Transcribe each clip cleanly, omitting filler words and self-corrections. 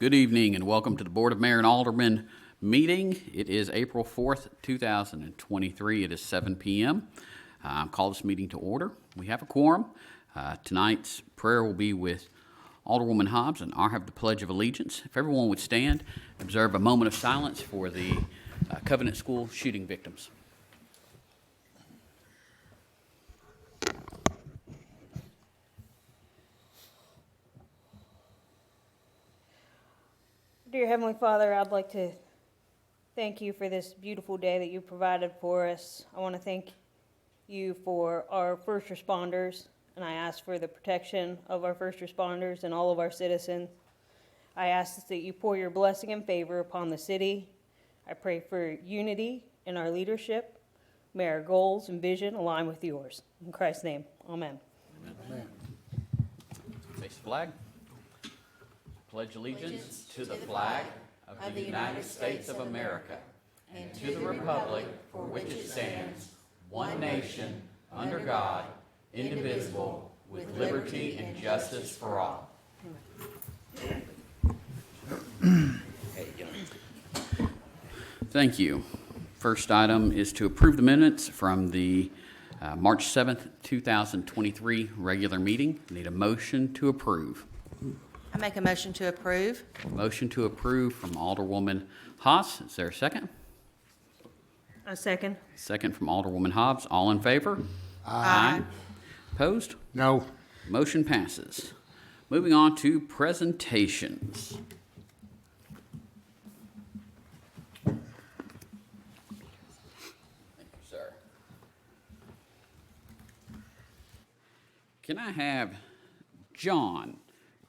Good evening and welcome to the Board of Mayor and Aldermen meeting. It is April 4th, 2023. It is 7 p.m. Call this meeting to order. We have a quorum. Tonight's prayer will be with Alderwoman Hobbs, and I'll have the Pledge of Allegiance. If everyone would stand, observe a moment of silence for the Covenant School shooting victims. Dear Heavenly Father, I'd like to thank you for this beautiful day that you provided for us. I want to thank you for our first responders, and I ask for the protection of our first responders and all of our citizens. I ask that you pour your blessing and favor upon the city. I pray for unity in our leadership. May our goals and vision align with yours. In Christ's name, amen. Amen. Face the flag. Pledge allegiance to the flag of the United States of America and to the republic for which it stands, one nation, under God, indivisible, with liberty and justice for all. Thank you. First item is to approve the minutes from the March 7th, 2023 regular meeting. I need a motion to approve. I make a motion to approve. Motion to approve from Alderwoman Haas. Is there a second? A second. Second from Alderwoman Hobbs. All in favor? Aye. Opposed? No. Motion passes. Moving on to presentations. Thank you, sir. Can I have John,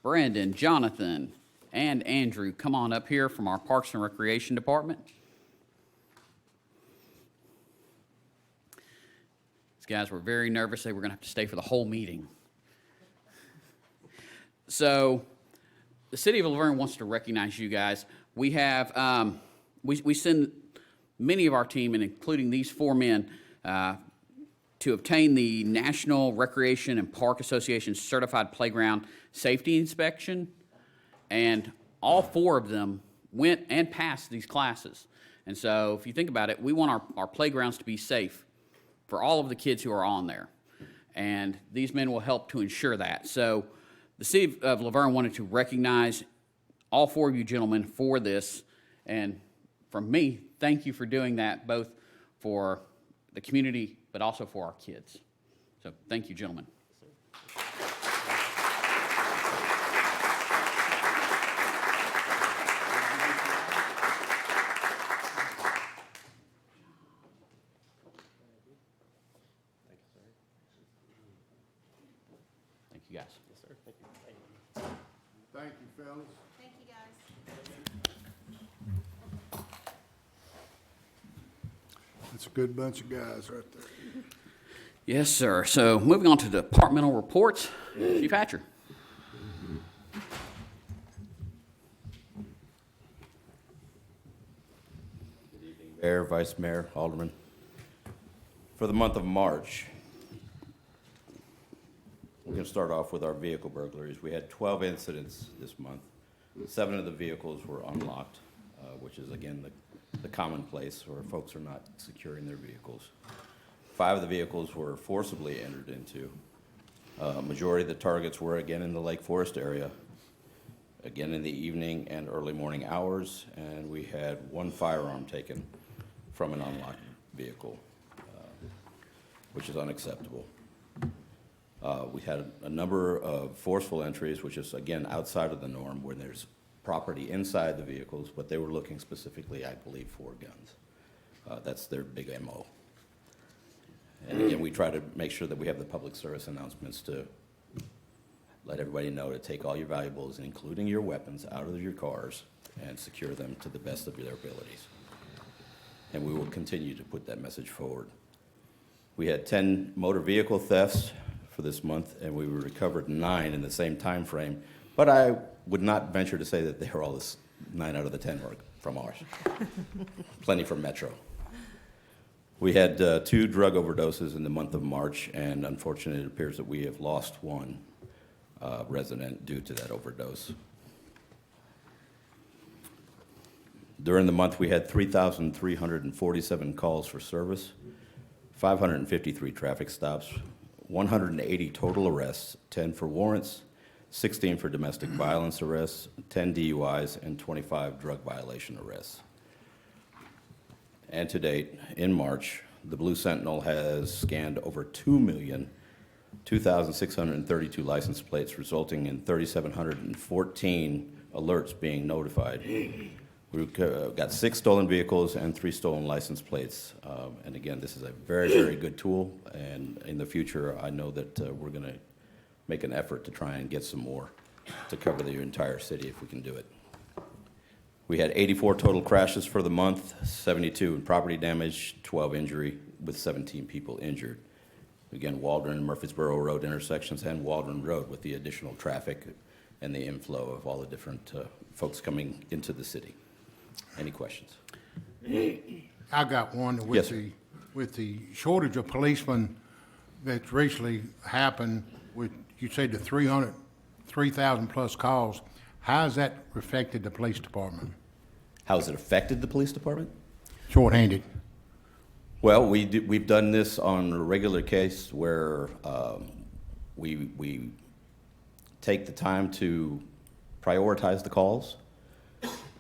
Brandon, Jonathan, and Andrew come on up here from our Parks and Recreation Department? These guys were very nervous. They were going to have to stay for the whole meeting. So the city of Laverne wants to recognize you guys. We have, we send many of our team, and including these four men, to obtain the National Recreation and Park Association Certified Playground Safety Inspection, and all four of them went and passed these classes. And so if you think about it, we want our playgrounds to be safe for all of the kids who are on there. And these men will help to ensure that. So the city of Laverne wanted to recognize all four of you gentlemen for this. And from me, thank you for doing that, both for the community, but also for our kids. So thank you, gentlemen. Thank you, guys. Yes, sir. Thank you. Thank you, fellas. Thank you, guys. That's a good bunch of guys right there. Yes, sir. So moving on to departmental reports, Chief Hatcher. Good evening, Mayor, Vice Mayor, Alderman. For the month of March, we're going to start off with our vehicle burglaries. We had 12 incidents this month. 7 of the vehicles were unlocked, which is, again, the commonplace where folks are not securing their vehicles. 5 of the vehicles were forcibly entered into. Majority of the targets were, again, in the Lake Forest area, again in the evening and early morning hours, and we had 1 firearm taken from an unlocked vehicle, which is unacceptable. We had a number of forceful entries, which is, again, outside of the norm, where there's property inside the vehicles, but they were looking specifically, I believe, for guns. That's their big MO. And again, we try to make sure that we have the public service announcements to let everybody know to take all your valuables, including your weapons, out of your cars and secure them to the best of their abilities. And we will continue to put that message forward. We had 10 motor vehicle thefts for this month, and we recovered 9 in the same time frame. But I would not venture to say that they were all 9 out of the 10 were from ours. Plenty from Metro. We had 2 drug overdoses in the month of March, and unfortunately it appears that we have lost 1 resident due to that overdose. During the month, we had 3,347 calls for service, 553 traffic stops, 180 total arrests, 10 for warrants, 16 for domestic violence arrests, 10 DUIs, and 25 drug violation arrests. And to date, in March, the Blue Sentinel has scanned over 2,632 license plates, resulting in 3,714 alerts being notified. We've got 6 stolen vehicles and 3 stolen license plates. And again, this is a very, very good tool. And in the future, I know that we're going to make an effort to try and get some more to cover the entire city if we can do it. We had 84 total crashes for the month, 72 in property damage, 12 injury, with 17 people injured. Again, Waldron and Murfreesboro Road intersections and Waldron Road with the additional traffic and the inflow of all the different folks coming into the city. Any questions? I got one Yes, with sir. the shortage of policemen that's recently happened with, you say the 3,000 plus calls. How has that affected the police department? How has it affected the police department? Shorthanded. Well, we've done this on a regular case where we take the time to prioritize the calls,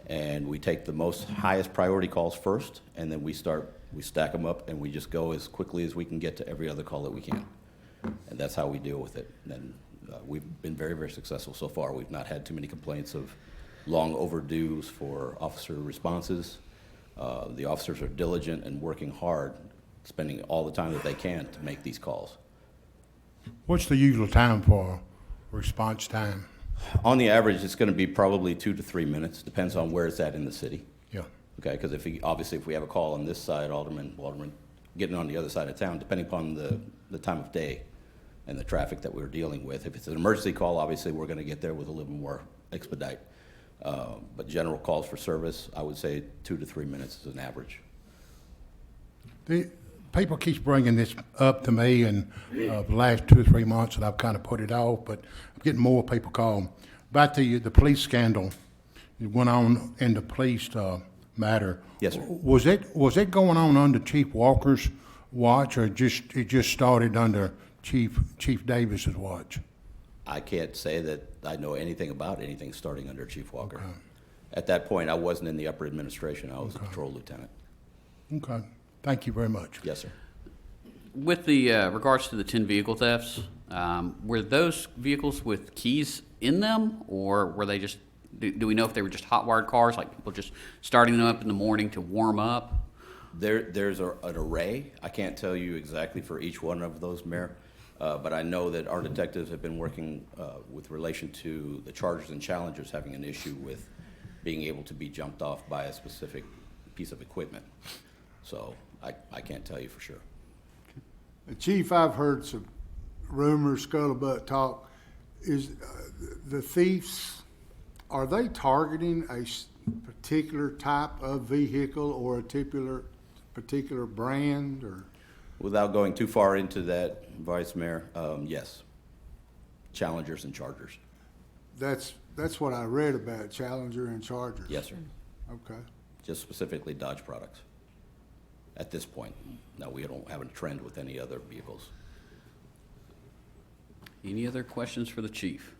and we take the highest priority calls first, and then we stack them up, and we just go as quickly as we can get to every other call that we can. And that's how we deal with it. And we've been very, very successful so far. We've not had too many complaints of long overdues for officer responses. The officers are diligent and working hard, spending all the time that they can to make these calls. What's the usual time for response time? On the average, it's going to be probably 2 to 3 minutes, depends on where it's at in the city. Yeah. Okay, because obviously if we have a call on this side, Alderman getting on the other side of town, depending upon the time of day and the traffic that we're dealing with. If it's an emergency call, obviously we're going to get there with a little more expedite. But general calls for service, I would say 2 to 3 minutes is an average. The people keep bringing this up to me, and the last 2 or 3 months, and I've kind of put it off, but I'm getting more people call about the police scandal that went on in the police matter. Yes, sir. Was it going on under Chief Walker's watch, or it just started under Chief Davis's watch? I can't say that I know anything about anything starting under Chief Walker. Okay. At that point, I wasn't in the upper administration. I was a patrol lieutenant. Okay. Thank you very much. Yes, sir. With the regards to the 10 vehicle thefts, were those vehicles with keys in them, or were they just, do we know if they were just hot-wired cars, like people just starting them up in the morning to warm up? There's an array. I can't tell you exactly for each one of those, Mayor, but I know that our detectives have been working with relation to the Chargers and Challengers having an issue with being able to be jumped off by a specific piece of equipment. So I can't tell you for sure. Chief, I've heard some rumors, scuttlebutt talk. Is the thieves, are they targeting a particular type of vehicle or a particular brand, or? Without going too far into that, Vice Mayor, yes. Challengers and Chargers. That's what I read about, Challenger and Chargers. Yes, sir. Okay. Just specifically Dodge products at this point. No, we don't have a trend with any other vehicles. Any other questions for the chief?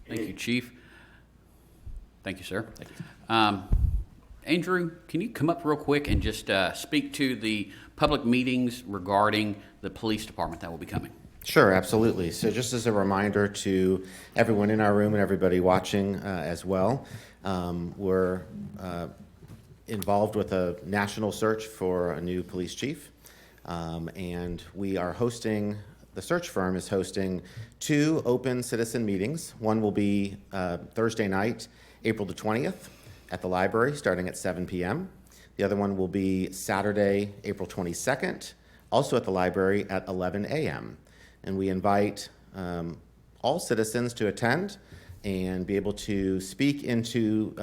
Thank you, Chief. Thank you, sir. Thank you. Andrew, can you come up real quick and just speak to the public meetings regarding the police department that will be coming? Sure, absolutely. So just as a reminder to everyone in our room and everybody watching as well, we're involved with a national search for a new police chief. And we are hosting, the search firm is hosting 2 open citizen meetings. One will be Thursday night, April the 20th at the library starting at 7 p.m. The other one will be Saturday, April 22nd, also at the library at 11 a.m. And we invite all citizens to attend and be able to speak into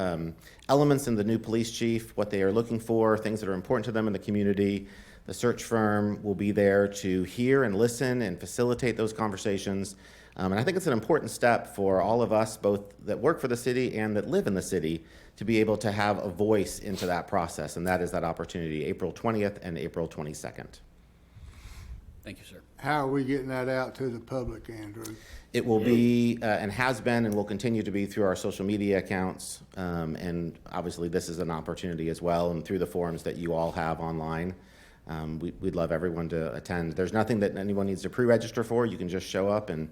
elements in the new police chief, what they are looking for, things that are important to them in the community. The search firm will be there to hear and listen and facilitate those conversations And I think it's an important step for all of us, both that work for the city and that live in the city, to be able to have a voice into that process, and that is that opportunity, April 20th and April 22nd. Thank you, sir. How are we getting that out to the public, Andrew? It will be, and has been, and will continue to be through our social media accounts, and obviously this is an opportunity as well, and through the forums that you all have online. We'd love everyone to attend. There's nothing that anyone needs to pre-register for. You can just show up and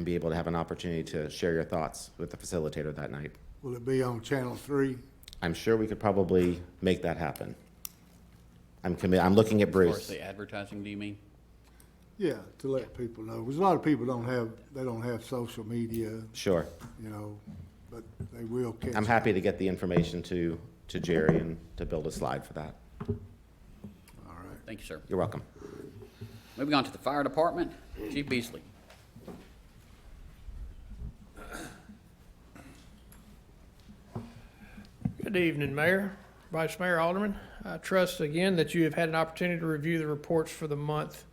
be able to have an opportunity to share your thoughts with the facilitator that night. Will it be on Channel 3? I'm sure we could probably make that happen. I'm looking at As far as Bruce. the advertising, do you mean? Yeah, to let people know. Because a lot of people don't have social media, Sure. you know, but they will catch. I'm happy to get the information to Jerry and to build a slide for that. All right. Thank you, sir. You're welcome. Moving on to the fire department, Chief Beasley. Good evening, Mayor, Vice Mayor, Aldermen. I trust again that you have had an opportunity to review the reports for the month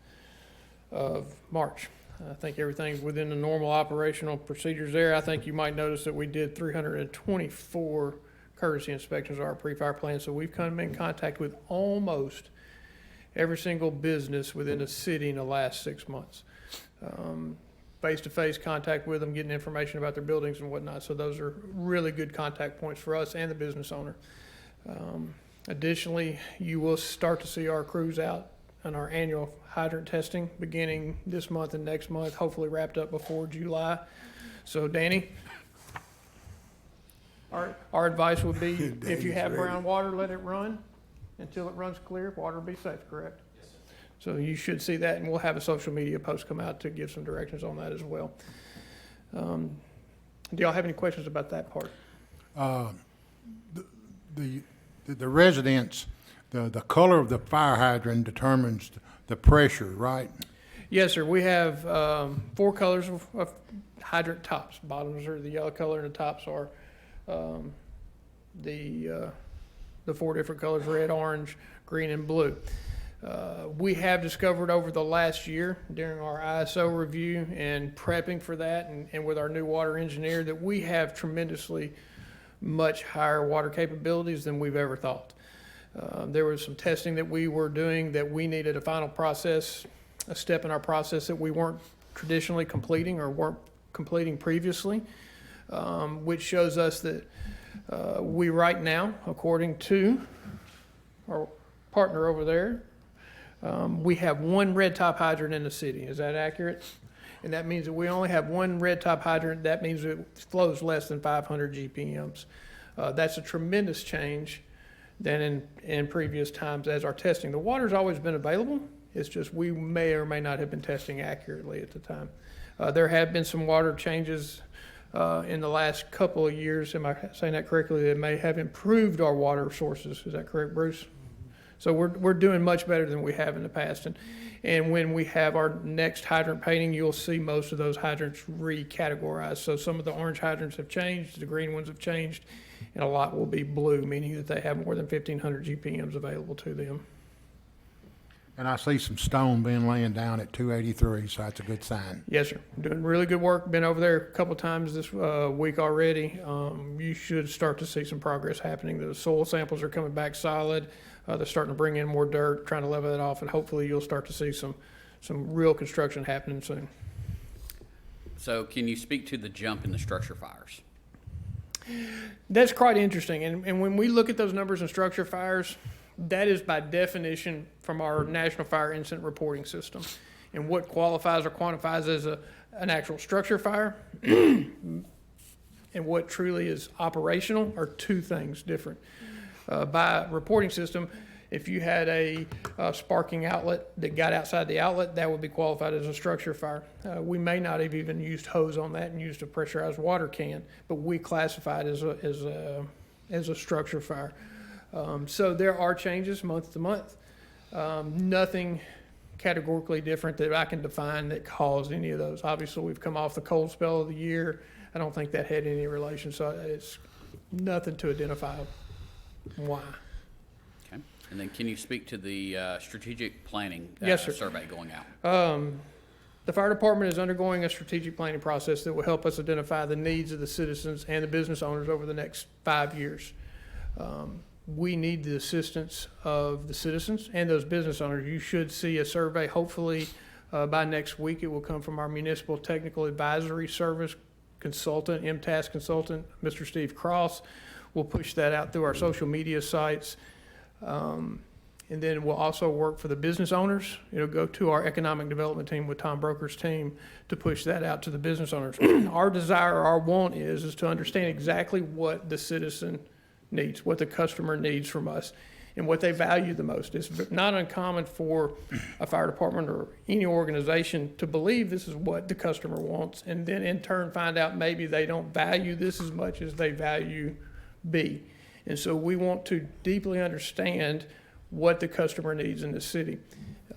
of March. I think everything's within the normal operational procedures there. I think you might notice that we did 324 courtesy inspections of our pre-fire plan, so we've come in contact with almost every single business within the city in the last 6 months. Face-to-face contact with them, getting information about their buildings and whatnot. So those are really good contact points for us and the business owner. Additionally, you will start to see our crews out on our annual hydrant testing beginning this month and next month, hopefully wrapped up before July. So Danny, our advice would be, if you have brown water, let it run until it runs clear. Water will be safe, correct? So you should see that, and we'll have a social media post come out to give some directions on that as well. Do y'all have any questions about that part? The residents, the color of the fire hydrant determines the pressure, right? Yes, sir. We have 4 colors of hydrant tops. Bottoms are the yellow color, and the tops are the 4 different colors: red, orange, green, and blue. We have discovered over the last year during our ISO review and prepping for that, and with our new water engineer, that we have tremendously much higher water capabilities than we've ever thought. There was some testing that we were doing that we needed a final process, a step in our process that we weren't traditionally completing or weren't completing previously, which shows us that we right now, according to our partner over there, we have 1 red top hydrant in the city. Is that accurate? And that means that we only have 1 red top hydrant. That means it flows less than 500 GPMs. That's a tremendous change than in previous times as our testing. The water's always been available. It's just we may or may not have been testing accurately at the time. There have been some water changes in the last couple of years. Am I saying that correctly? That may have improved our water sources. Is that correct, Bruce? So we're doing much better than we have in the past. And when we have our next hydrant painting, you'll see most of those hydrants recategorized. So some of the orange hydrants have changed, the green ones have changed, and a lot will be blue, meaning that they have more than 1,500 GPMs available to them. And I see some stone being laying down at 283, so that's a good sign. Yes, sir. Doing really good work. Been over there a couple of times this week already. You should start to see some progress happening. The soil samples are coming back solid. They're starting to bring in more dirt, trying to level it off, and hopefully you'll start to see some real construction happening soon. So can you speak to the jump in the structure fires? That's quite interesting. And when we look at those numbers in structure fires, that is by definition from our National Fire Incident Reporting System. And what qualifies or quantifies as an actual structure fire and what truly is operational are 2 things different. By reporting system, if you had a sparking outlet that got outside the outlet, that would be qualified as a structure fire. We may not have even used hose on that and used a pressurized water can, but we classify it as a structure fire. So there are changes month to month. Nothing categorically different that I can define that caused any of those. Obviously, we've come off the cold spell of the year. I don't think that had any relation, so it's nothing to identify why. Okay. And then can you speak to the strategic planning Yes, sir. survey going out? The fire department is undergoing a strategic planning process that will help us identify the needs of the citizens and the business owners over the next 5 years. We need the assistance of the citizens and those business owners. You should see a survey, hopefully by next week. It will come from our Municipal Technical Advisory Service consultant, MTAS consultant, Mr. Steve Cross. We'll push that out through our social media sites. And then we'll also work for the business owners. It'll go to our economic development team with Tom Broker's team to push that out to the business owners. Our desire, our want is to understand exactly what the citizen needs, what the customer needs from us, and what they value the most. It's not uncommon for a fire department or any organization to believe this is what the customer wants, and then in turn find out maybe they don't value this as much as they value B. And so we want to deeply understand what the customer needs in the city.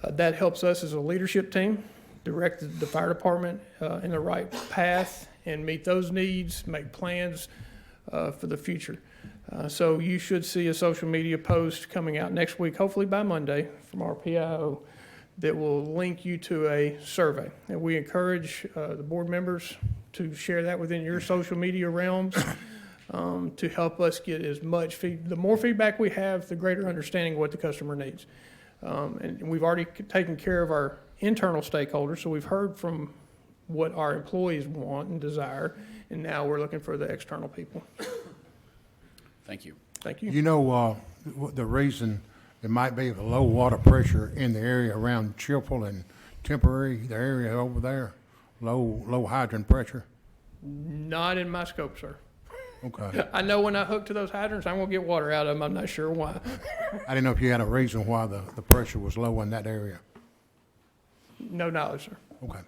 That helps us as a leadership team direct the fire department in the right path and meet those needs, make plans for the future. So you should see a social media post coming out next week, hopefully by Monday, from our PIO that will link you to a survey. And we encourage the board members to share that within your social media realms to help us get as much the more feedback we have, the greater understanding of what the customer needs. And we've already taken care of our internal stakeholders, so we've heard from what our employees want and desire, and now we're looking for the external people. Thank you. Thank you. You know, the reason it might be the low water pressure in the area around Chippewa and Temporary, the area over there, low hydrant pressure? Not in my scope, sir. Okay. I know when I hook to those hydrants, I'm gonna get water out of them. I'm not sure why. I didn't know if you had a reason why the pressure was low in that area. No knowledge, sir. Okay.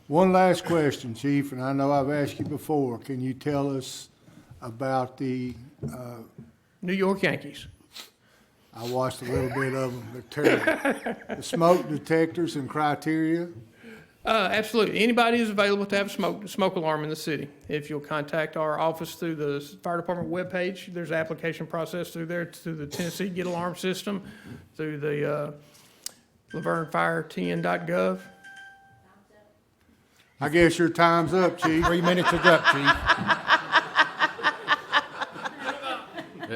One last question, Chief, and I know I've asked you before. Can you tell us about the, New York Yankees. I watched a little bit of them, they're terrible. The smoke detectors and criteria? Absolutely. Anybody is available to have a smoke alarm in the city. If you'll contact our office through the fire department webpage, there's an application process through there, through the Tennessee Get Alarm System, through the LavergneFireTN.gov. I guess your time's up, Chief. 3 minutes is up, Chief.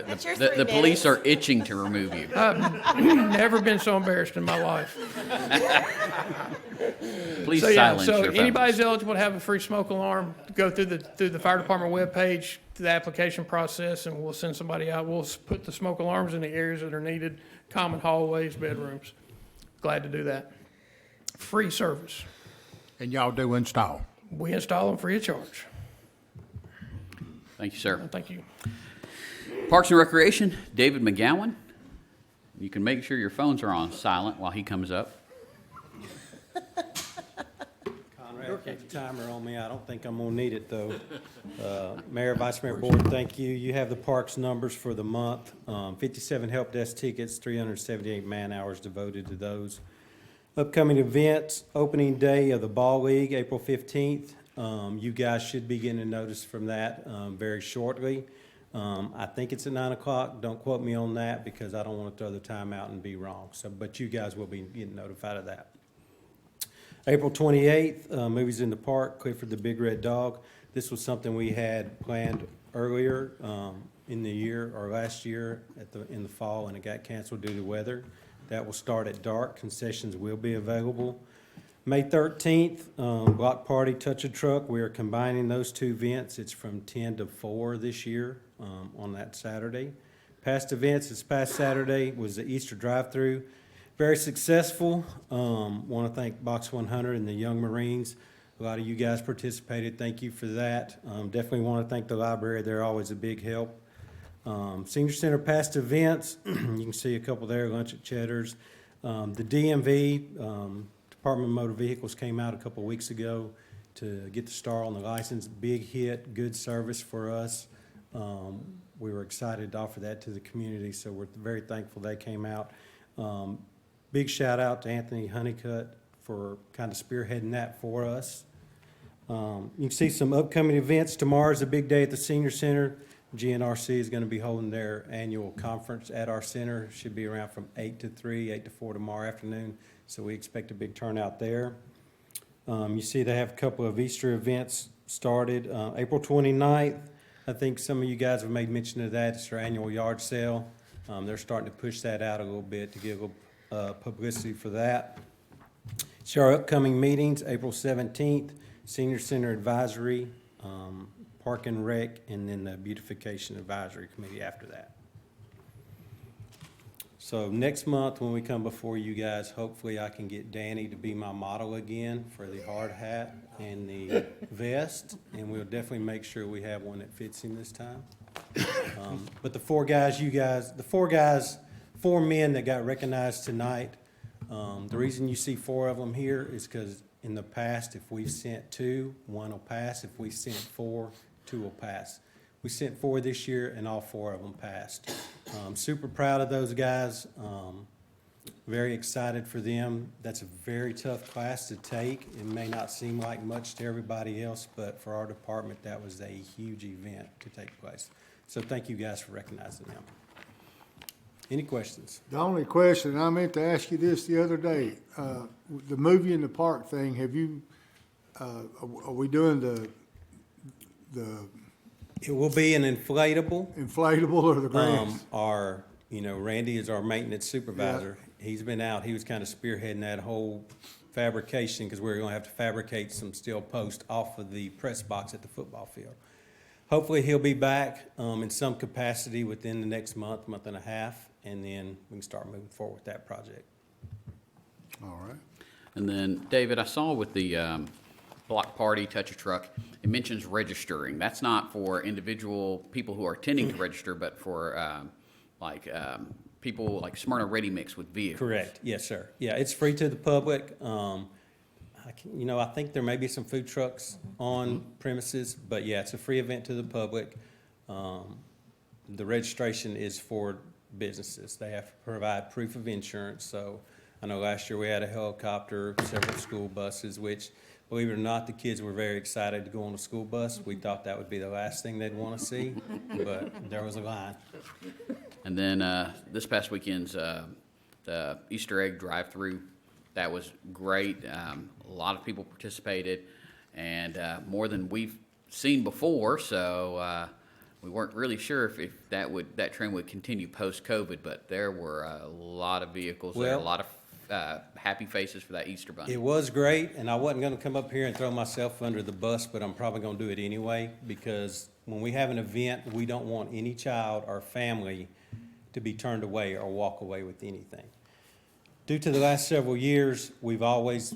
That's your The 3 police minutes. are itching to remove you. Never been so embarrassed in my life. Please So yeah, silence so your phones. anybody's eligible to have a free smoke alarm, go through the fire department webpage, to the application process, and we'll send somebody out. We'll put the smoke alarms in the areas that are needed, common hallways, bedrooms. Glad to do that. Free service. And y'all do install. We install them free of charge. Thank you, sir. Thank you. Parks and Recreation, David McGowan. You can make sure your phones are on silent while he comes up. Conrad, keep the timer on me. I don't think I'm gonna need it, though. Mayor, Vice Mayor, Board, thank you. You have the parks numbers for the month. 57 help desk tickets, 378 man-hours devoted to those. Upcoming events, opening day of the Ball League, April 15th. You guys should be getting a notice from that very shortly. I think it's at 9 o'clock. Don't quote me on that because I don't want to throw the time out and be wrong. So, but you guys will be getting notified of that. April 28th, Movies in the Park, Clifford the Big Red Dog. This was something we had planned earlier in the year or last year in the fall, and it got canceled due to weather. That will start at dark. Concessions will be available. May 13th, Block Party Touch a Truck. We are combining those two events. It's from 10 to 4 this year on that Saturday. Past events, this past Saturday was the Easter drive-through. Very successful. Want to thank Box 100 and the Young Marines. A lot of you guys participated. Thank you for that. Definitely want to thank the library. They're always a big help. Senior Center past events. You can see a couple there, lunch at Cheddar's. The DMV, Department of Motor Vehicles, came out a couple weeks ago to get the star on the license. Big hit, good service for us. We were excited to offer that to the community, so we're very thankful they came out. Big shout out to Anthony Honeycutt for kind of spearheading that for us. You can see some upcoming events. Tomorrow's a big day at the Senior Center. GNRC is going to be holding their annual conference at our center. Should be around from 8 to 3, 8 to 4 tomorrow afternoon. So we expect a big turnout there. You see they have a couple of Easter events started. April 29th, I think some of you guys have made mention of that. It's their annual yard sale. They're starting to push that out a little bit to give a little publicity for that. So our upcoming meetings, April 17th, Senior Center Advisory, Park and Rec, and then the Beautification Advisory Committee after that. So next month, when we come before you guys, hopefully I can get Danny to be my model again for the hard hat and the vest, and we'll definitely make sure we have one that fits him this time. But the four men that got recognized tonight, the reason you see four of them here is because in the past, if we've sent two, one will pass. If we sent four, two will pass. We sent four this year, and all four of them passed. Super proud of those guys. Very excited for them. That's a very tough class to take. It may not seem like much to everybody else, but for our department, that was a huge event to take place. So thank you guys for recognizing them. Any questions? The only question, I meant to ask you this the other day, the movie in the park thing, have you, are we doing the It will be an inflatable. inflatable or the grass? Randy is our maintenance supervisor. He's been out, he was kind of spearheading that whole fabrication, because we're gonna have to fabricate some steel posts off of the press box at the football field. Hopefully, he'll be back, in some capacity within the next month, month and a half, and then we can start moving forward with that project. All right. And then, David, I saw with the block party, touch a truck, it mentions registering. That's not for individual people who are intending to register, but for people like Smyrna Ready Mix with vehicles. Correct, yes, sir. Yeah, it's free to the public. I think there may be some food trucks on premises, but yeah, it's a free event to the public. The registration is for businesses. They have to provide proof of insurance. So I know last year we had a helicopter, several school buses, which, believe it or not, the kids were very excited to go on a school bus. We thought that would be the last thing they'd want to see, but there was a line. And then this past weekend's the Easter egg drive-through, that was great. A lot of people participated, and more than we've seen before. So we weren't really sure if that trend would continue post-COVID, but there were a lot of vehicles there, a Well, lot of happy faces for that Easter bunny. It was great, and I wasn't going to come up here and throw myself under the bus, but I'm probably going to do it anyway, because when we have an event, we don't want any child or family to be turned away or walk away with anything. Due to the last several years, we've always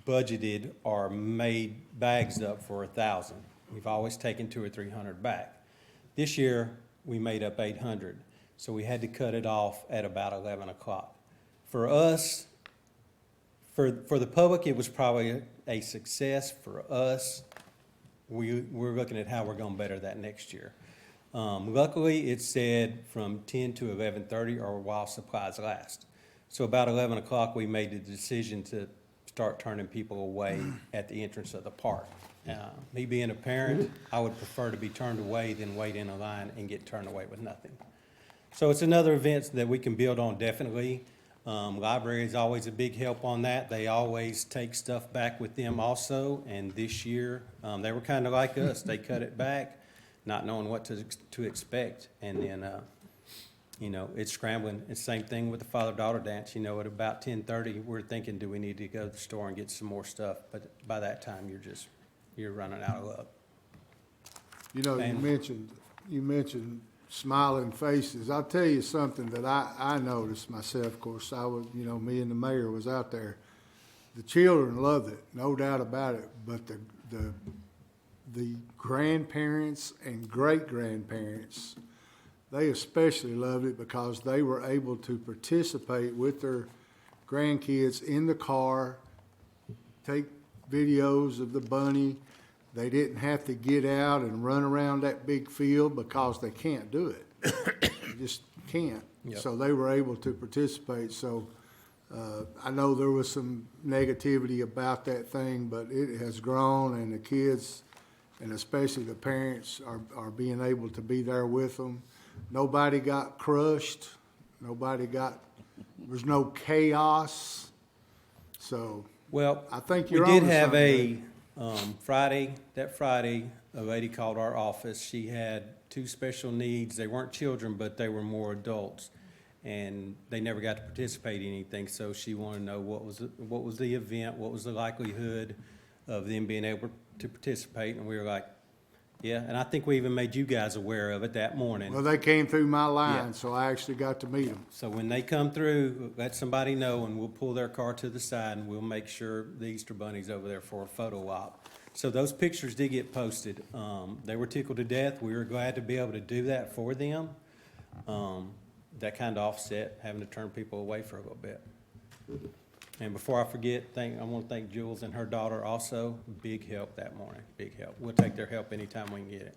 budgeted or made bags up for 1,000. We've always taken 200 or 300 back. This year, we made up 800, so we had to cut it off at about 11 o'clock. For us, for the public, it was probably a success. For us, we're looking at how we're going to better that next year. Luckily, it said from 10 to 11:30 or while supplies last. So about 11 o'clock, we made the decision to start turning people away at the entrance of the park. Me being a parent, I would prefer to be turned away than wait in a line and get turned away with nothing. So it's another event that we can build on, definitely. Library is always a big help on that. They always take stuff back with them also, and this year, they were kind of like us. They cut it back, not knowing what to expect, and then, it's scrambling. It's the same thing with the father-daughter dance. At about 10:30, we're thinking, do we need to go to the store and get some more stuff? But by that time, you're running out of luck. You mentioned smiling faces. I'll tell you something that I noticed myself. Of course, I was, me and the mayor was out there. The children loved it, no doubt about it. But the grandparents and great-grandparents, they especially loved it because they were able to participate with their grandkids in the car, take videos of the bunny. They didn't have to get out and run around that big field because they can't do it. They just can't. Yep. So they were able to participate. So I know there was some negativity about that thing, but it has grown, and the kids, and especially the parents, are being able to be there with them. Nobody got crushed. There was no chaos. So Well, I think we you're did on to have something, that Friday, a lady called our office. She had two special needs. They weren't children, but they were more adults. And they never got to participate in anything, so she wanted to know what was the event, what was the likelihood of them being able to participate, and we were like, yeah, and I think we even made you guys aware of it that morning. Well, they came through my Yeah. line, so I actually got to meet them. So when they come through, let somebody know, and we'll pull their car to the side, and we'll make sure the Easter Bunny's over there for a photo op. So those pictures did get posted. They were tickled to death. We were glad to be able to do that for them. That kind of offset having to turn people away for a little bit. And before I forget, I want to thank Jules and her daughter also. Big help that morning, big help. We'll take their help anytime we can get it.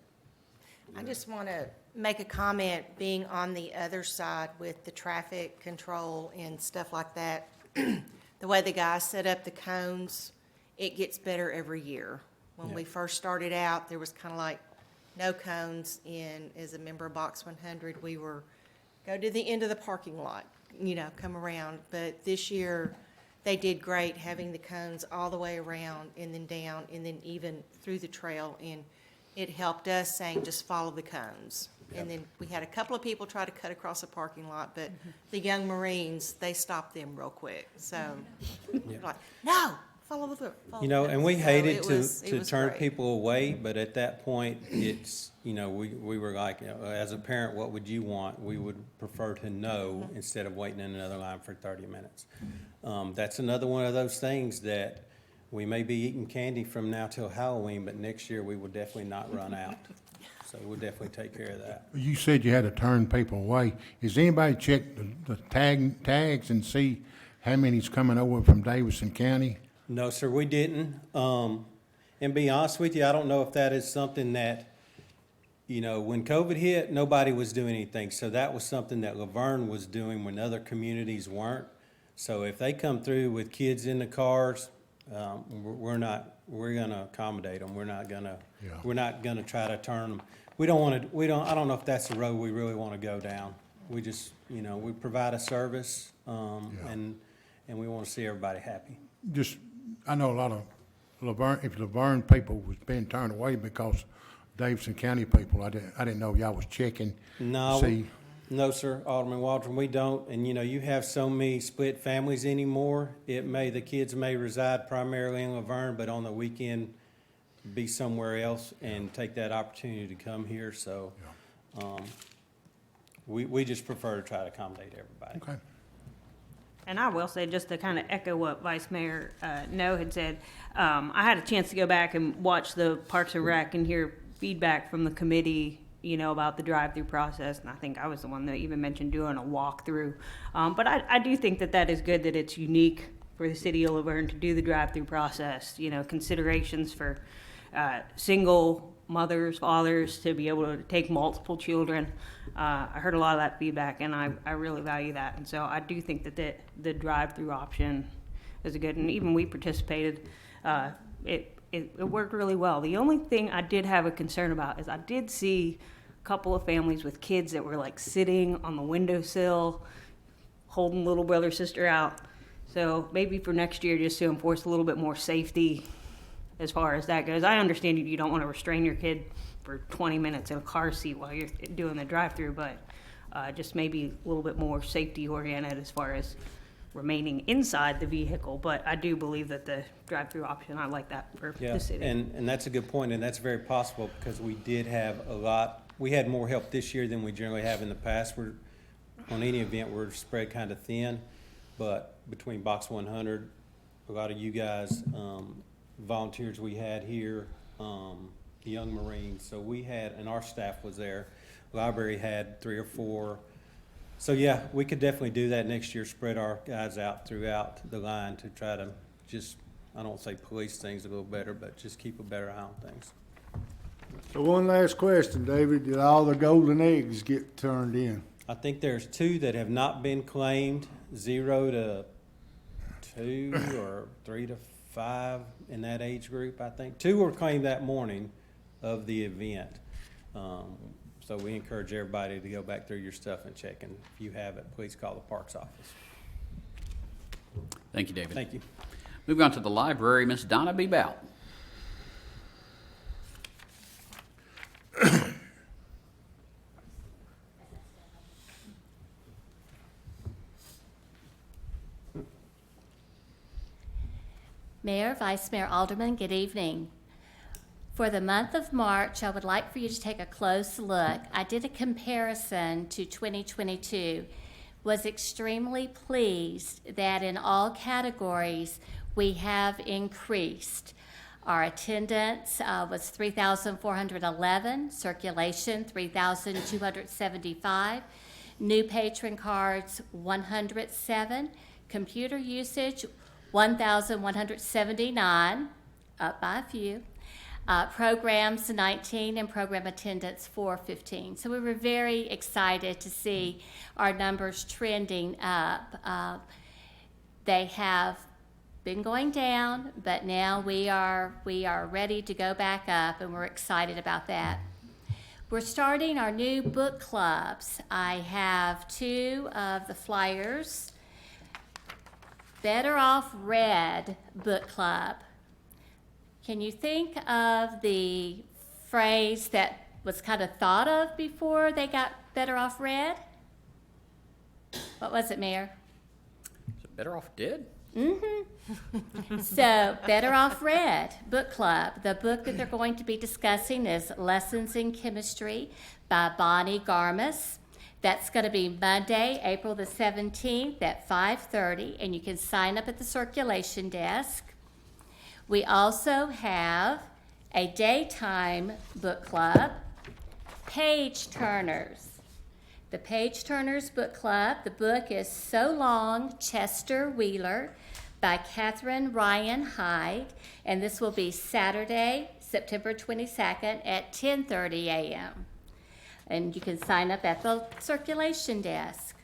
I just want to make a comment, being on the other side with the traffic control and stuff like that. The way the guys set up the cones, it gets better every year. When we first started out, there was kind of like no cones, and as a member of Box 100, we were, go to the end of the parking lot, come around. But this year, they did great having the cones all the way around and then down and then even through the trail. And it helped us saying, just follow the cones. And then we had a couple of people try to cut across the parking lot, but the young Marines, they stopped them real quick. So, they're like, no, follow the And cones. we So hated it to was turn great. people away, but at that point, it's, we were like, as a parent, what would you want? We would prefer to know instead of waiting in another line for 30 minutes. That's another one of those things that we may be eating candy from now till Halloween, but next year we will definitely not run out. So we'll definitely take care of that. You said you had to turn people away. Has anybody checked the tags and see how many's coming over from Davidson County? No, sir, we didn't. And be honest with you, I don't know if that is something that, when COVID hit, nobody was doing anything. So that was something that Laverne was doing when other communities weren't. So if they come through with kids in the cars, we're gonna accommodate them. We're not gonna try to turn them. I don't know if that's the road we really want to go down. We just, we provide a service, and we want to see everybody happy. I know a lot of Laverne people was being turned away because Davidson County people, I didn't know y'all was checking to No, see. no, sir, Alderman Waldron, we don't. And, you have so many split families anymore. The kids may reside primarily in Laverne, but on the weekend be somewhere else and take that opportunity to come here. So, we just prefer to try to accommodate everybody. Okay. And I will say, just to kind of echo what Vice Mayor No had said, I had a chance to go back and watch the Parks and Rec and hear feedback from the committee, about the drive-through process. And I think I was the one that even mentioned doing a walkthrough. But I do think that is good, that it's unique for the city of Laverne to do the drive-through process. Considerations for single mothers, fathers, to be able to take multiple children. I heard a lot of that feedback, and I really value that. And so I do think that the drive-through option is a good, and even we participated. It worked really well. The only thing I did have a concern about is I did see a couple of families with kids that were like sitting on the windowsill, holding little brother, sister out. So maybe for next year, just to enforce a little bit more safety as far as that goes. I understand you don't want to restrain your kid for 20 minutes in a car seat while you're doing the drive-through, but just maybe a little bit more safety-oriented as far as remaining inside the vehicle. But I do believe that the drive-through option, I like that for Yeah, the city. and that's a good point, and that's very possible because we did have we had more help this year than we generally have in the past. On any event, we're spread kind of thin, but between Box 100, a lot of you guys, volunteers we had here, the young Marines, so and our staff was there. Library had 3 or 4. So yeah, we could definitely do that next year, spread our guys out throughout the line to try to just, I don't say police things a little better, but just keep a better eye on things. So one last question, David, did all the golden eggs get turned in? I think there's 2 that have not been claimed, 0 to 2 or 3 to 5 in that age group, I think. 2 were claimed that morning of the event. So we encourage everybody to go back through your stuff and check, and if you have it, please call the Parks office. Thank you, David. Thank you. Moving on to the library, Miss Donna B. Bout. Mayor, Vice Mayor, Aldermen, good evening. For the month of March, I would like for you to take a close look. I did a comparison to 2022. Was extremely pleased that in all categories we have increased. Our attendance was 3,411, circulation 3,275, new patron cards 107, computer usage 1,179, up by a few. Programs 19 and program attendance 415. So we were very excited to see our numbers trending up. They have been going down, but now we are ready to go back up, and we're excited about that. We're starting our new book clubs. I have 2 of the flyers. Better Off Read book club. Can you think of the phrase that was kind of thought of before they got Better Off Read? What was it, Mayor? Is it Better Off Dead? So, Better Off Read book club. The book that they're going to be discussing is Lessons in Chemistry by Bonnie Garmus. That's going to be Monday, April the 17th at 5:30, and you can sign up at the circulation desk. We also have a daytime book club, Page Turners. The Page Turners book club, the book is So Long, Chester Wheeler by Catherine Ryan Hyde, and this will be Saturday, September 22nd at 10:30 a.m. And you can sign up at the circulation desk.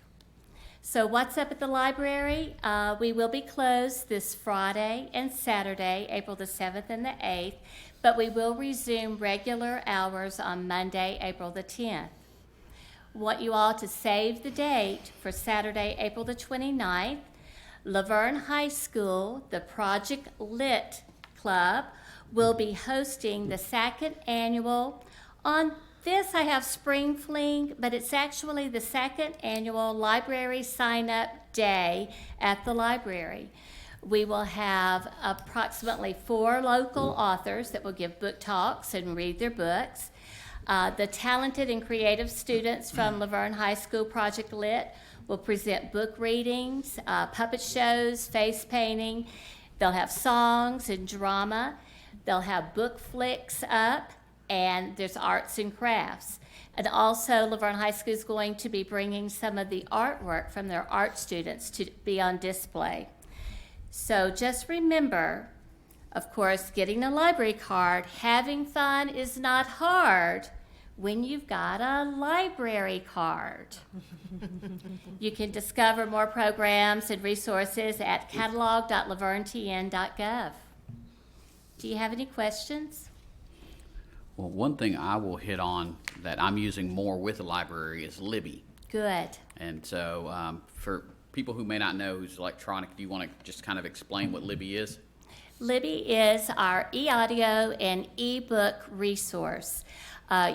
So what's up at the library? We will be closed this Friday and Saturday, April the 7th and the 8th, but we will resume regular hours on Monday, April the 10th. Want you all to save the date for Saturday, April the 29th. Laverne High School, the Project Lit Club, will be hosting the 2nd annual. On this I have Spring Fling, but it's actually the 2nd annual library sign-up day at the library. We will have approximately 4 local authors that will give book talks and read their books. The talented and creative students from Laverne High School Project Lit will present book readings, puppet shows, face painting. They'll have songs and drama. They'll have book flicks up, and there's arts and crafts. And also, Laverne High School is going to be bringing some of the artwork from their art students to be on display. So just remember, of course, getting a library card, having fun is not hard when you've got a library card. You can discover more programs and resources at catalog.lavernetn.gov. Do you have any questions? Well, one thing I will hit on that I'm using more with the library is Libby. Good. And so for people who may not know who's electronic, do you want to just kind of explain what Libby is? Libby is our e-audio and e-book resource.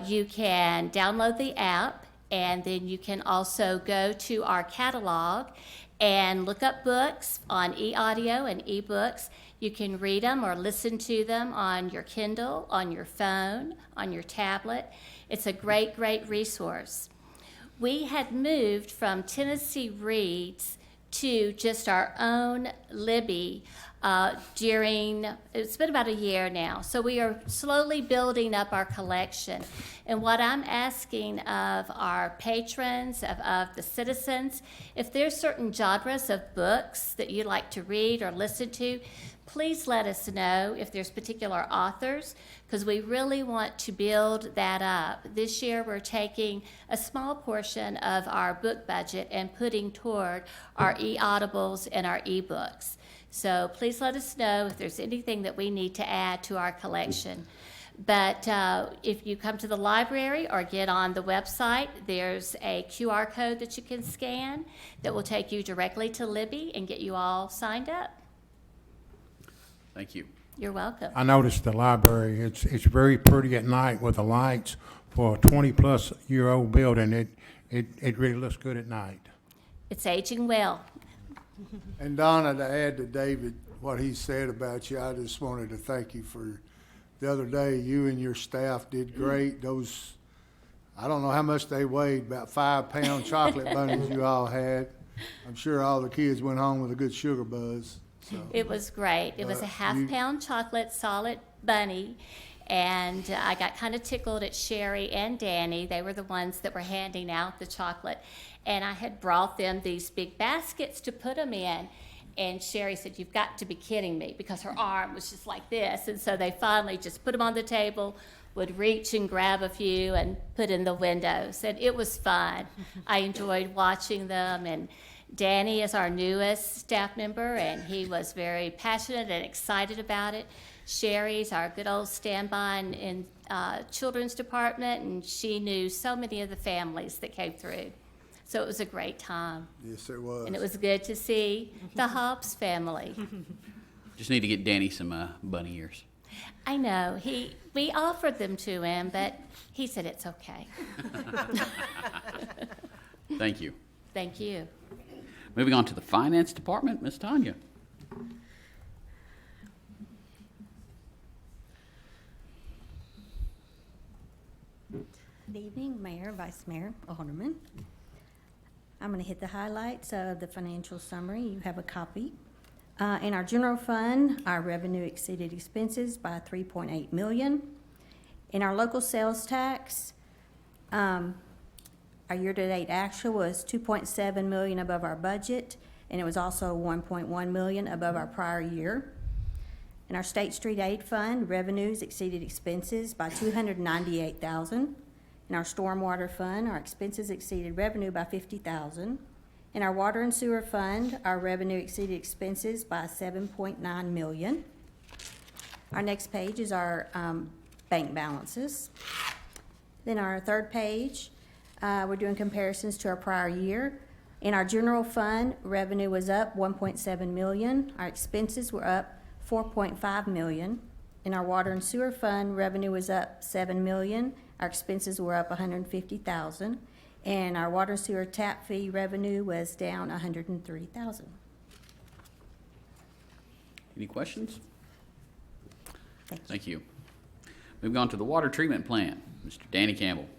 You can download the app, and then you can also go to our catalog and look up books on e-audio and e-books. You can read them or listen to them on your Kindle, on your phone, on your tablet. It's a great, great resource. We had moved from Tennessee Reads to just our own Libby it's been about a year now. So we are slowly building up our collection. And what I'm asking of our patrons, of the citizens, if there's certain genres of books that you'd like to read or listen to, please let us know if there's particular authors, because we really want to build that up. This year we're taking a small portion of our book budget and putting toward our e-audibles and our e-books. So please let us know if there's anything that we need to add to our collection. But if you come to the library or get on the website, there's a QR code that you can scan that will take you directly to Libby and get you all signed up. Thank you. You're welcome. I noticed the library, it's very pretty at night with the lights for a 20-plus-year-old building. It really looks good at night. It's aging well. And Donna, to add to David, what he said about you, I just wanted to thank you for, the other day, you and your staff did great. Those, I don't know how much they weighed, about 5-pound chocolate bunnies you all had. I'm sure all the kids went home with a good sugar buzz, so. It was great. It was a half-pound chocolate solid bunny, and I got kind of tickled at Sherry and Danny. They were the ones that were handing out the chocolate, and I had brought them these big baskets to put them in. And Sherry said, "You've got to be kidding me," because her arm was just like this. And so they finally just put them on the table, would reach and grab a few and put in the windows. And it was fun. I enjoyed watching them. And Danny is our newest staff member, and he was very passionate and excited about it. Sherry's our good old standby in children's department, and she knew so many of the families that came through. So it was a great time. Yes, it was. And it was good to see the Hobbs family. Just need to get Danny some bunny ears. I know, we offered them to him, but he said it's okay. Thank you. Thank you. Moving on to the Finance Department, Ms. Tanya. Good evening, Mayor, Vice Mayor, Aldermen. I'm going to hit the highlights of the financial summary. You have a copy. In our general fund, our revenue exceeded expenses by $3.8 million. In our local sales tax, our year-to-date actual was $2.7 million above our budget, and it was also $1.1 million above our prior year. In our State Street Aid Fund, revenues exceeded expenses by $298,000. In our Stormwater Fund, our expenses exceeded revenue by $50,000. In our Water and Sewer Fund, our revenue exceeded expenses by $7.9 million. Our next page is our bank balances. Then our third page, we're doing comparisons to our prior year. In our General Fund, revenue was up $1.7 million. Our expenses were up $4.5 million. In our Water and Sewer Fund, revenue was up $7 million. Our expenses were up $150,000. And our water and sewer tap fee revenue was down $103,000. Any questions? Thank you. Thank you. Moving on to the Water Treatment Plan, Mr. Danny Campbell.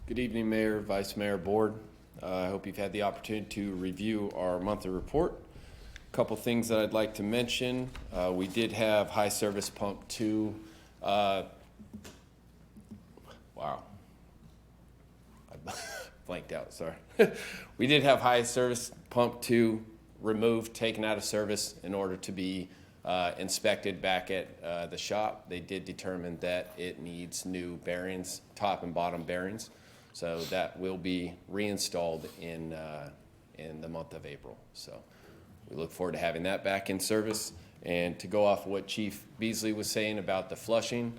Good evening, Mayor, Vice Mayor, Board. I hope you've had the opportunity to review our monthly report. A couple things that I'd like to mention. We did have high service pump 2. Wow. I blanked out, sorry. We did have high service pump 2 removed, taken out of service in order to be inspected back at the shop. They did determine that it needs new bearings, top and bottom bearings. So that will be reinstalled in the month of April. So we look forward to having that back in service. And to go off of what Chief Beasley was saying about the flushing,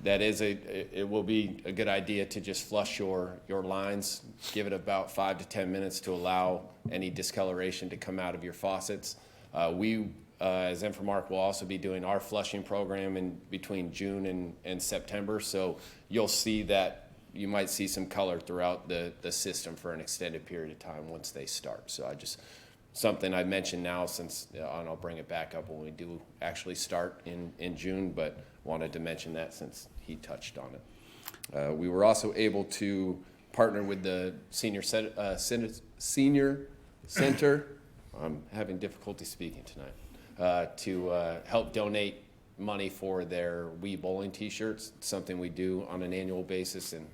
it will be a good idea to just flush your lines, give it about 5 to 10 minutes to allow any discoloration to come out of your faucets. We, as Infomark, will also be doing our flushing program in between June and September. So you'll see that you might see some color throughout the system for an extended period of time once they start. So something I mentioned now since, and I'll bring it back up when we do actually start in June, but wanted to mention that since he touched on it. We were also able to partner with the Senior Center, I'm having difficulty speaking tonight, to help donate money for their We Bowling t-shirts, something we do on an annual basis, and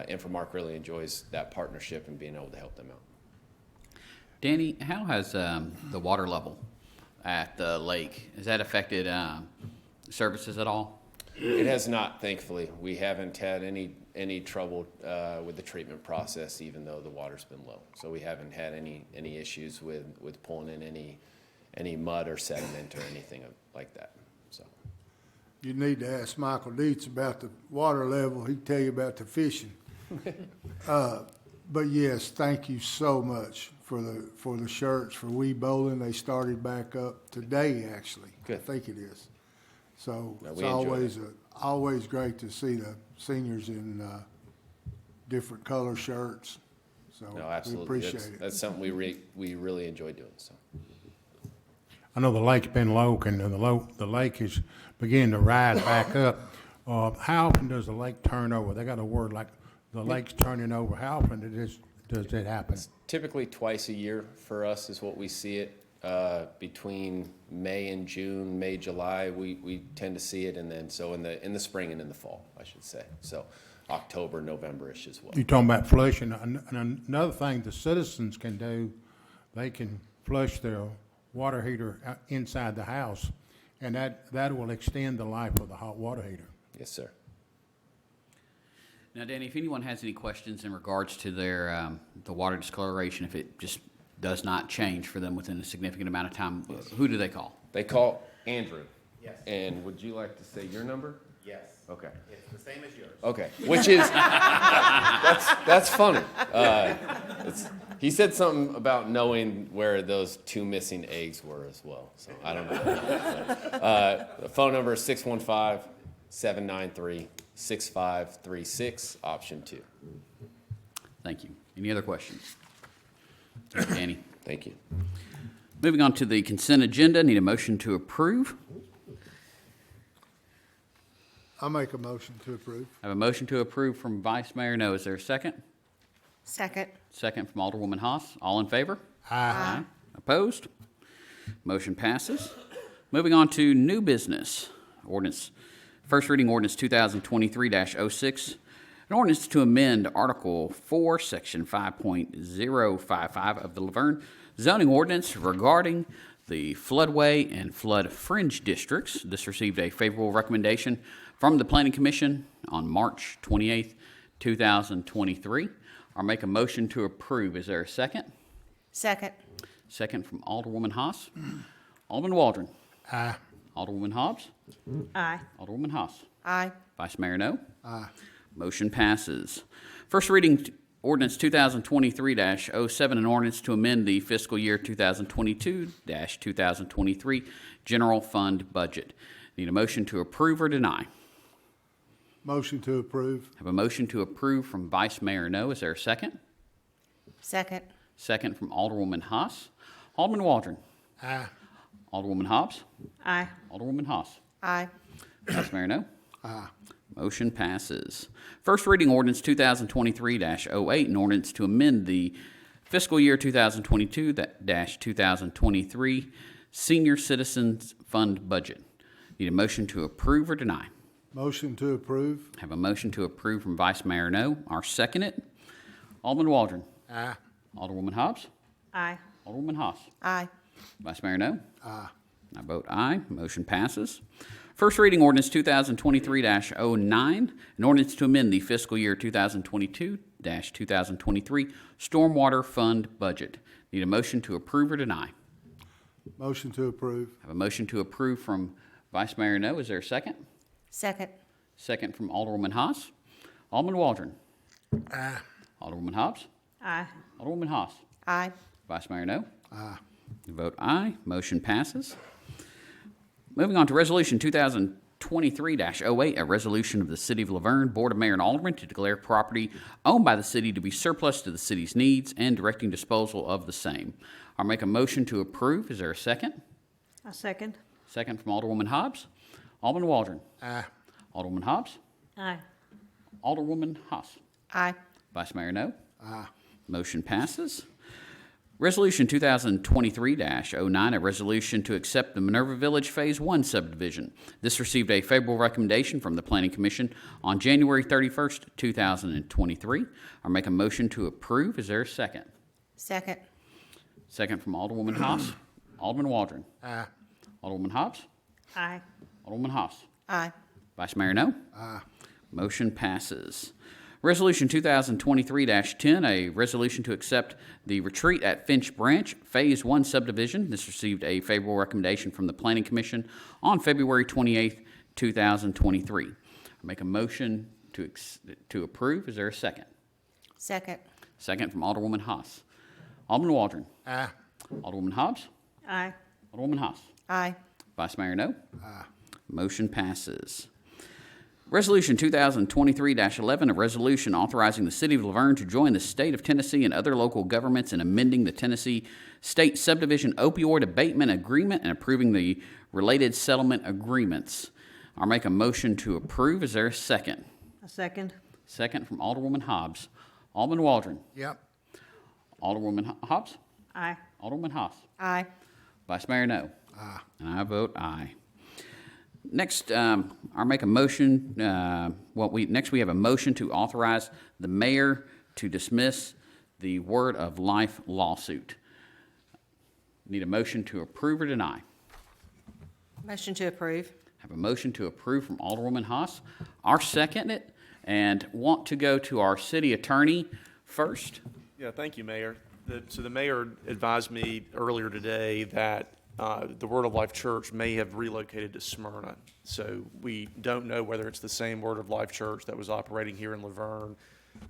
Infomark really enjoys that partnership and being able to help them out. Danny, how has the water level at the lake, has that affected services at all? It has not, thankfully. We haven't had any trouble with the treatment process, even though the water's been low. So we haven't had any issues with pulling in any mud or sediment or anything like that. So You need to ask Michael Dietz about the water level. He can tell you about the fishing. But yes, thank you so much for the shirts, for Wee Bowling. They started back up today, actually. Good. I think it is. So No, it's we enjoy always great to see the seniors in, different color shirts. So No, we absolutely. appreciate it. That's something we really enjoy doing, so. I know the lake's been low, and the lake is beginning to rise back up. How often does the lake turn over? They got a word like the lake's turning over. How often does it happen? Typically twice a year for us is what we see it. Between May and June, May, July, we tend to see it, and then so in the spring and in the fall, I should say. So October, November-ish as well. You're talking about flushing. And another thing the citizens can do, they can flush their water heater inside the house, and that will extend the life of the hot water heater. Yes, sir. Now, Danny, if anyone has any questions in regards to their, the water discoloration, if it just does not change for them within a significant amount of time, who do they call? They call Andrew. Yes. And would you like to say your number? Yes. Okay. It's the same as yours. Okay, which is, that's funny. He said something about knowing where those 2 missing eggs were as well, so I don't know. The phone number is 615-793-6536, option 2. Thank you. Any other questions? Danny? Thank you. Moving on to the consent agenda, need a motion to approve. I'll make a motion to approve. I have a motion to approve from Vice Mayor No. Is there a second? Second. Second from Alderwoman Haas. All in favor? Aye. Opposed? Motion passes. Moving on to new business. Ordinance, first reading ordinance 2023-06. An ordinance to amend Article 4, Section 5.055 of the Laverne zoning ordinance regarding the floodway and flood fringe districts. This received a favorable recommendation from the Planning Commission on March 28th, 2023. I'll make a motion to approve. Is there a second? Second. Second from Alderwoman Haas. Alderman Waldron. Aye. Alderwoman Hobbs. Aye. Alderwoman Haas. Aye. Vice Mayor No. Aye. Motion passes. First reading ordinance 2023-07, an ordinance to amend the fiscal year 2022-2023 general fund budget. Need a motion to approve or deny? Motion to approve. Have a motion to approve from Vice Mayor No. Is there a second? Second. Second from Alderwoman Haas. Alderman Waldron. Aye. Alderwoman Hobbs. Aye. Alderwoman Haas. Aye. Vice Mayor No. Aye. Motion passes. First reading ordinance 2023-08, an ordinance to amend the fiscal year 2022-2023 senior citizens fund budget. Need a motion to approve or deny? Motion to approve. Have a motion to approve from Vice Mayor No. I'll second it. Alderman Waldron. Aye. Alderwoman Hobbs. Aye. Alderwoman Haas. Aye. Vice Mayor No. Aye. I vote aye. Motion passes. First reading ordinance 2023-09, an ordinance to amend the fiscal year 2022-2023 stormwater fund budget. Need a motion to approve or deny? Motion to approve. Have a motion to approve from Vice Mayor No. Is there a second? Second. Second from Alderwoman Haas. Alderman Waldron. Aye. Alderwoman Hobbs. Aye. Alderwoman Haas. Aye. Vice Mayor No. Aye. Vote aye. Motion passes. Moving on to Resolution 2023-08, a resolution of the City of Laverne Board of Mayor and Aldermen to declare property owned by the city to be surplus to the city's needs and directing disposal of the same. I'll make a motion to approve. Is there a second? A second. Second from Alderwoman Hobbs. Alderman Waldron. Aye. Alderwoman Hobbs. Aye. Alderwoman Haas. Aye. Vice Mayor No. Aye. Motion passes. Resolution 2023-09, a resolution to accept the Minerva Village Phase 1 subdivision. This received a favorable recommendation from the Planning Commission on January 31st, 2023. I'll make a motion to approve. Is there a second? Second. Second from Alderwoman Haas. Alderman Waldron. Aye. Alderwoman Hobbs. Aye. Alderwoman Haas. Aye. Vice Mayor No. Aye. Motion passes. Resolution 2023-10, a resolution to accept the retreat at Finch Branch, Phase 1 subdivision. This received a favorable recommendation from the Planning Commission on February 28th, 2023. I make a motion to approve. Is there a second? Second. Second from Alderwoman Haas. Alderman Waldron. Aye. Alderwoman Hobbs. Aye. Alderwoman Haas. Aye. Vice Mayor No. Motion passes. Resolution 2023-11, a resolution authorizing the City of Laverne to join the State of Tennessee and other local governments in amending the Tennessee State Subdivision Opioid Abatement Agreement and approving the related settlement agreements. I'll make a motion to approve. Is there a second? A second. Second from Alderwoman Hobbs. Alderman Waldron. Yep. Alderwoman Hobbs. Aye. Alderwoman Haas. Aye. Vice Mayor No. And I vote aye. Next, I'll make a motion, next we have a motion to authorize the mayor to dismiss the Word of Life lawsuit. Need a motion to approve or deny? Motion to approve. Have a motion to approve from Alderwoman Haas. I'll second it and want to go to our city attorney first. Yeah, thank you, Mayor. So the mayor advised me earlier today that the Word of Life Church may have relocated to Smyrna. So we don't know whether it's the same Word of Life Church that was operating here in Laverne.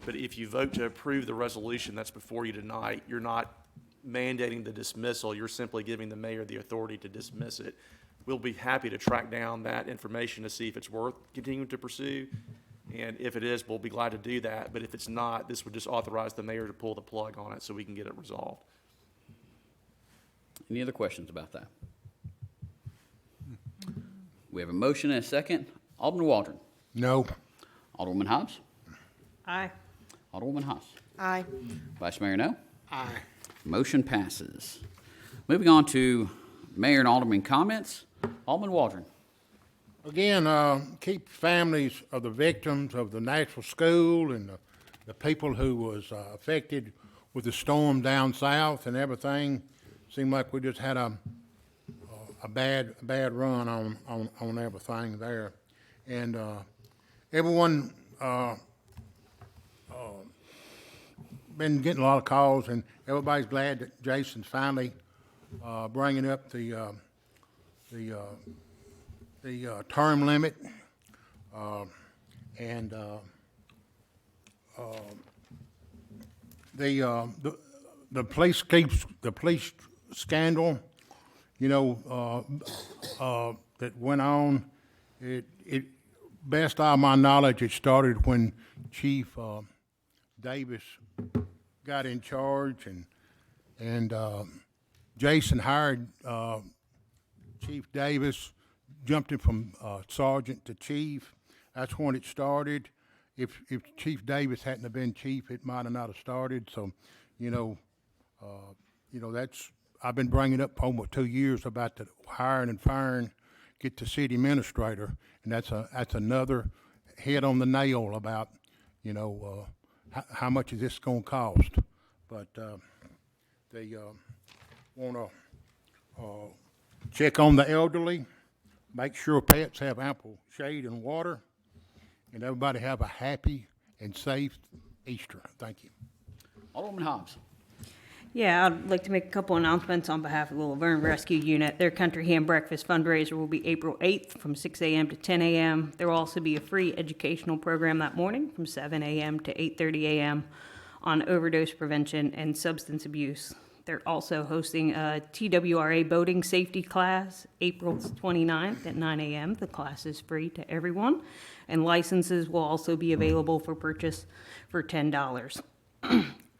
But if you vote to approve the resolution that's before you tonight, you're not mandating the dismissal. You're simply giving the mayor the authority to dismiss it. We'll be happy to track down that information to see if it's worth continuing to pursue. And if it is, we'll be glad to do that. But if it's not, this would just authorize the mayor to pull the plug on it so we can get it resolved. Any other questions about that? We have a motion and a second. Alderman Waldron. No. Alderwoman Hobbs. Aye. Alderwoman Haas. Aye. Vice Mayor No. Aye. Motion passes. Moving on to mayor and alderman comments. Alderman Waldron. Again, keep families of the victims of the Nashville school and the people who was affected with the storm down south and everything. Seemed like we just had a bad run on everything there, and everyone been getting a lot of calls, and everybody's glad that Jason's finally bringing up the term limit, and the police scandal, you know, that went on. It best of my knowledge, it started when Chief Davis got in charge, and Jason hired Chief Davis, jumped him from sergeant to chief. That's when it started. If Chief Davis hadn't have been chief, it might have not have started. So, that's, I've been bringing up for almost 2 years about the hiring and firing, get the city administrator, and that's another head on the nail about, how much is this going to cost. But they want to check on the elderly, make sure pets have ample shade and water, and everybody have a happy and safe Easter. Thank you. Alderwoman Hobbs. Yeah, I'd like to make a couple announcements on behalf of the Laverne Rescue Unit. Their Country Ham Breakfast fundraiser will be April 8th from 6 a.m. to 10 a.m. There will also be a free educational program that morning from 7 a.m. to 8:30 a.m. on overdose prevention and substance abuse. They're also hosting a TWRA boating safety class April 29th at 9 a.m. The class is free to everyone, and licenses will also be available for purchase for $10.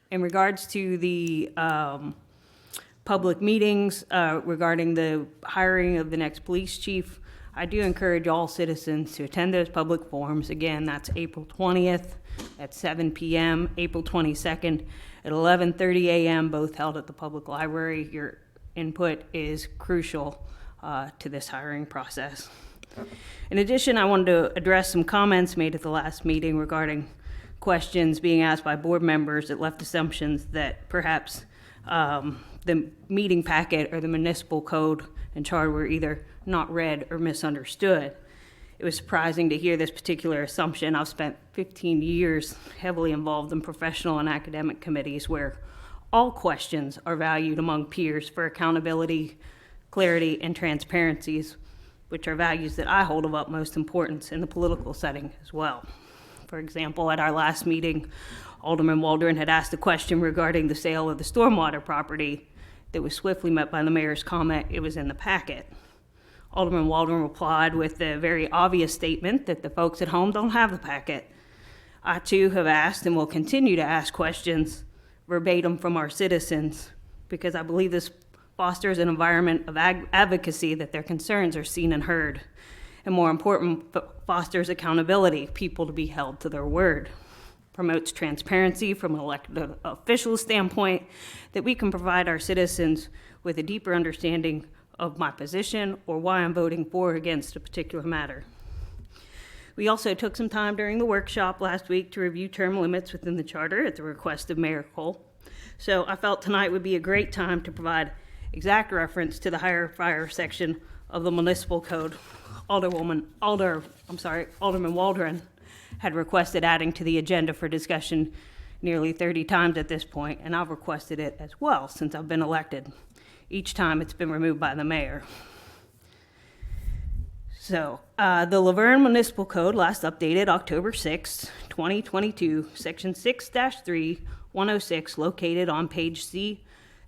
In regards to the public meetings regarding the hiring of the next police chief, I do encourage all citizens to attend those public forums. Again, that's April 20th at 7 p.m., April 22nd at 11:30 a.m., both held at the public library. Your input is crucial to this hiring process. In addition, I wanted to address some comments made at the last meeting regarding questions being asked by board members that left assumptions that perhaps the meeting packet or the municipal code and charter were either not read or misunderstood. It was surprising to hear this particular assumption. I've spent 15 years heavily involved in professional and academic committees where all questions are valued among peers for accountability, clarity, and transparencies, which are values that I hold of utmost importance in the political setting as well. For example, at our last meeting, Alderman Waldron had asked a question regarding the sale of the stormwater property that was swiftly met by the mayor's comment, "It was in the packet." Alderman Waldron replied with the very obvious statement that the folks at home don't have the packet. I too have asked and will continue to ask questions verbatim from our citizens because I believe this fosters an environment of advocacy that their concerns are seen and heard. And more important, fosters accountability, people to be held to their word. Promotes transparency from an elected official standpoint that we can provide our citizens with a deeper understanding of my position or why I'm voting for or against a particular matter. We also took some time during the workshop last week to review term limits within the charter at the request of Mayor Cole. So I felt tonight would be a great time to provide exact reference to the higher fire section of the municipal code Alderman Waldron had requested adding to the agenda for discussion nearly 30 times at this point, and I've requested it as well since I've been elected. Each time it's been removed by the mayor. So, the Laverne Municipal Code, last updated October 6, 2022, Section 6-3, 106, located on page C,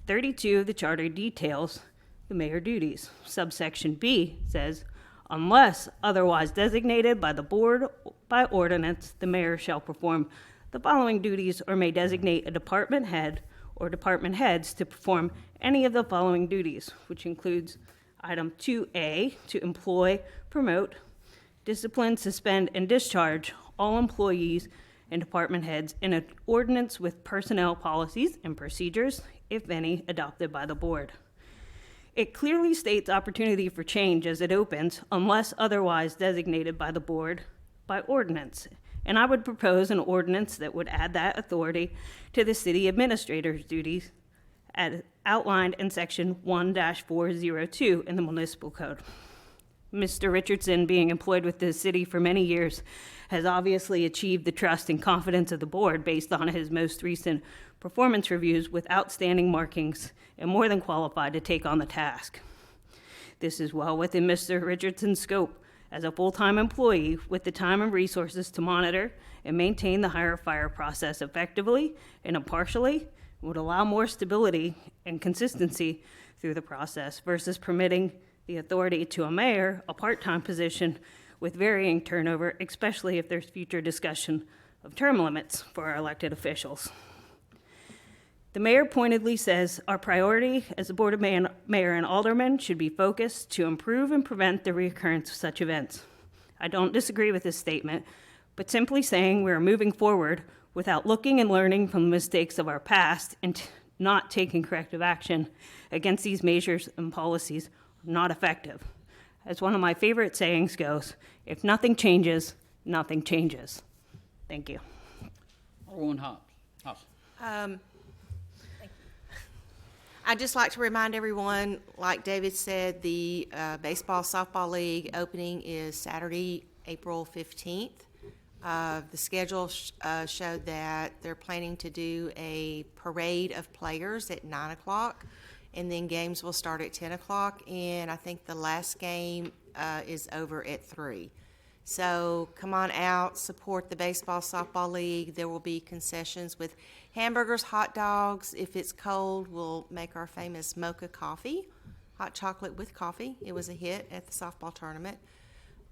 32 of the charter, details the mayor duties. Subsection B says, unless otherwise designated by the board by ordinance, the mayor shall perform the following duties or may designate a department head or department heads to perform any of the following duties, which includes item 2A, to employ, promote, discipline, suspend, and discharge all employees and department heads in accordance with personnel policies and procedures, if any, adopted by the board. It clearly states opportunity for change as it opens, unless otherwise designated by the board by ordinance. And I would propose an ordinance that would add that authority to the city administrator's duties as outlined in section 1-402 in the municipal code. Mr. Richardson, being employed with the city for many years, has obviously achieved the trust and confidence of the board based on his most recent performance reviews with outstanding markings and more than qualified to take on the task. This is well within Mr. Richardson's scope as a full-time employee with the time and resources to monitor and maintain the hire fire process effectively and impartially would allow more stability and consistency through the process versus permitting the authority to a mayor, a part-time position with varying turnover, especially if there's future discussion of term limits for our elected officials. The mayor pointedly says our priority as a board of mayor and aldermen should be focused to improve and prevent the reoccurrence of such events. I don't disagree with this statement, but simply saying we are moving forward without looking and learning from the mistakes of our past and not taking corrective action against these measures and policies are not effective. As one of my favorite sayings goes, if nothing changes, nothing changes. Thank you. Alderwoman Hobbs. I'd just like to remind everyone, like David said, the baseball softball league opening is Saturday, April 15th. The schedule showed that they're planning to do a parade of players at 9 o'clock, and then games will start at 10 o'clock, and I think the last game is over at 3. So come on out, support the baseball softball league. There will be concessions with hamburgers, hot dogs. If it's cold, we'll make our famous mocha coffee, hot chocolate with coffee. It was a hit at the softball tournament.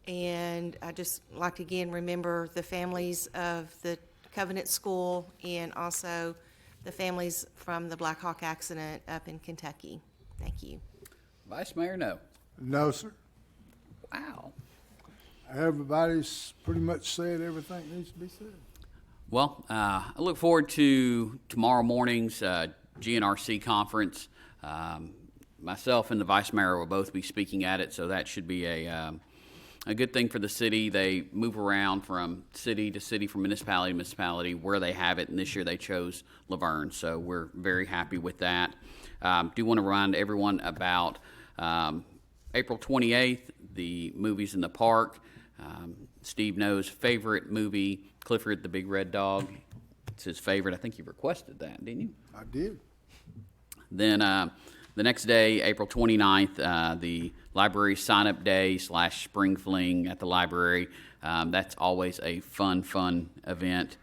And I just like to again remember the families of the Covenant School and also the families from the Black Hawk accident up in Kentucky. Thank you. Vice Mayor, no. No, sir. Wow. Everybody's pretty much said everything that needs to be said. Well, I look forward to tomorrow morning's GNRC conference. Myself and the Vice Mayor will both be speaking at it, so that should be a good thing for the city. They move around from city to city, from municipality to municipality, where they have it, and this year they chose Laverne, so we're very happy with that. Do want to remind everyone about April 28th, the movies in the park. Steve knows favorite movie, Clifford the Big Red Dog. It's his favorite. I think you requested that, didn't you? I did. Then the next day, April 29th, the library sign-up day / spring fling at the library. That's always a fun event.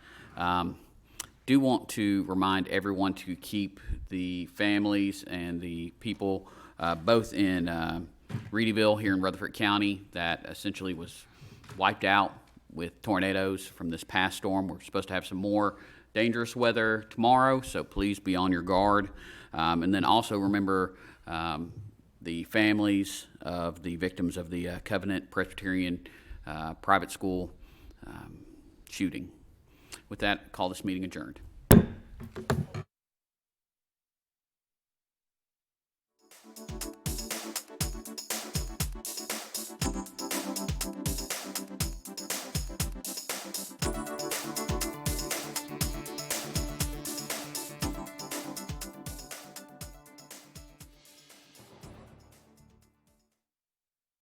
Do want to remind everyone to keep the families and the people both in Reedyville here in Rutherford County that essentially was wiped out with tornadoes from this past storm. We're supposed to have some more dangerous weather tomorrow, so please be on your guard. And then also remember the families of the victims of the Covenant Presbyterian private school shooting. With that, call this meeting adjourned.